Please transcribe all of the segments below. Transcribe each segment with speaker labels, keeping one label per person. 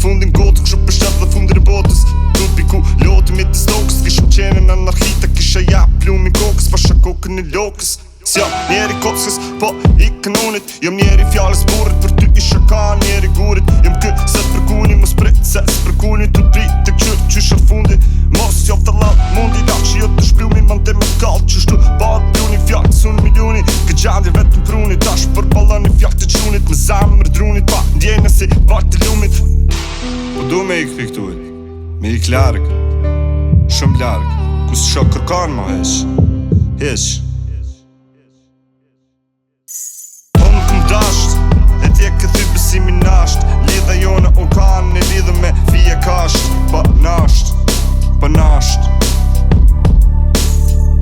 Speaker 1: fundin gotë, këshu për shqat dhe fundin e botës. Tut piku lotë me të stokës, kishëm qenën anarkita, kisha ja plumin kokës, pasha kokën e lokës. S'jam njeri kockës, po i kënunit, jom njeri fjallës burit, për ty isha ka njeri gurit. Jom kë se t'përkuni, mos prit se s'përkuni, tu prit të këqyr qysha fundi. Mos jof të lau mundi, da që jo të shplumi, mante me kallë qështu bat pluni, fjallë sun miljoni. Kë gjandi vetëm pruni, tash për balani fjallë të qunit, me zamër drunit, pa ndjejnë si vartë të lumit. Po du me ik pikturit, me ik larg, shumë larg, ku s'sho kërkan ma hesh. E tje këthy besimi nasht, lidha jona o kanë, e lidhë me fije kasht, pa nasht.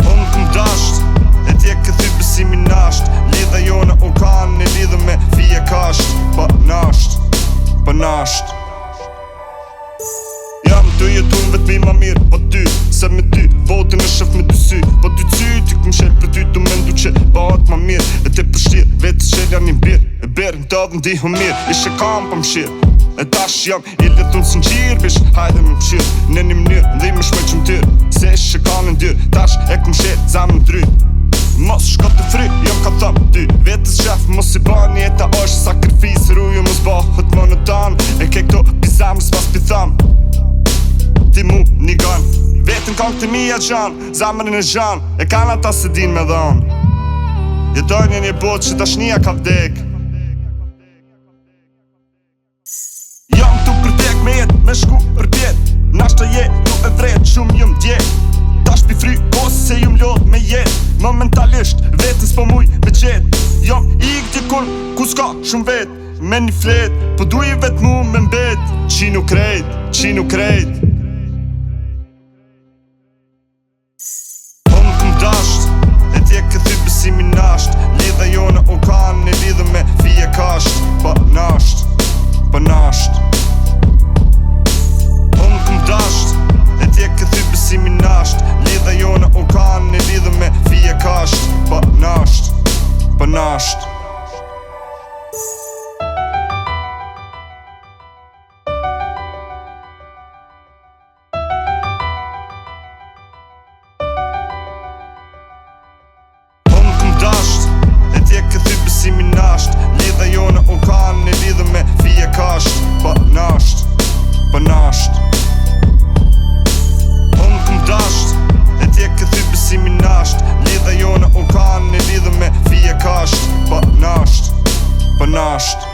Speaker 1: Unë këm dasht, e tje këthy besimi nasht, lidha jona o kanë, e lidhë me fije kasht, pa nasht. Jam të jetun vetëmi ma mirë, po ty, se me ty, votin e shëf me dy sy. Po ty ty, ty këm shelë për ty, du mendu që bat ma mirë. E te përshtirë, vetë shelja një birë, e berë në tëdhë ndihë mirë. Ishe kam për mshirë, e tash jam i letun së njërë, bish hajde me mshirë. Në një mënyrë, ndhi me shme që më tyrë, se ishe ka në ndyrë, tash e këm shelë, zamë në dryrë. Mos shko të fry, jom ka thëmë ty, vetës shef, mos i ban jeta është sakrifisë, rruju mos bëhët më në tanë, e ke këto pizamër s'pas pithamë. Ti mu një ganë, vetën kong të mija qanë, zamërin e zhanë, e kanë ata se din me dhanë. Jetojnë një botë që dashnia ka vdek. Jam tu për tek me jetë, me shku për pjetë, nashta je tu e vretë, shumë jëm djekë. Tash pi fry, ose se jëm lodh me jetë, momentalisht, vetën s'po muj me qetë. Jam i këtikun, ku s'ka shumë vetë, me një fletë, po du i vetë mu me mbetë. Qinu krejt. E tje këthy besimi nasht, lidha jona o kanë, e lidhë me fije kasht, pa nasht. Unë këm dasht, e tje këthy besimi nasht, lidha jona o kanë, e lidhë me fije kasht, pa nasht. E tje këthy besimi nasht, lidha jona o kanë, e lidhë me fije kasht, pa nasht. Unë këm dasht, e tje këthy besimi nasht, lidha jona o kanë, e lidhë me fije kasht, pa nasht.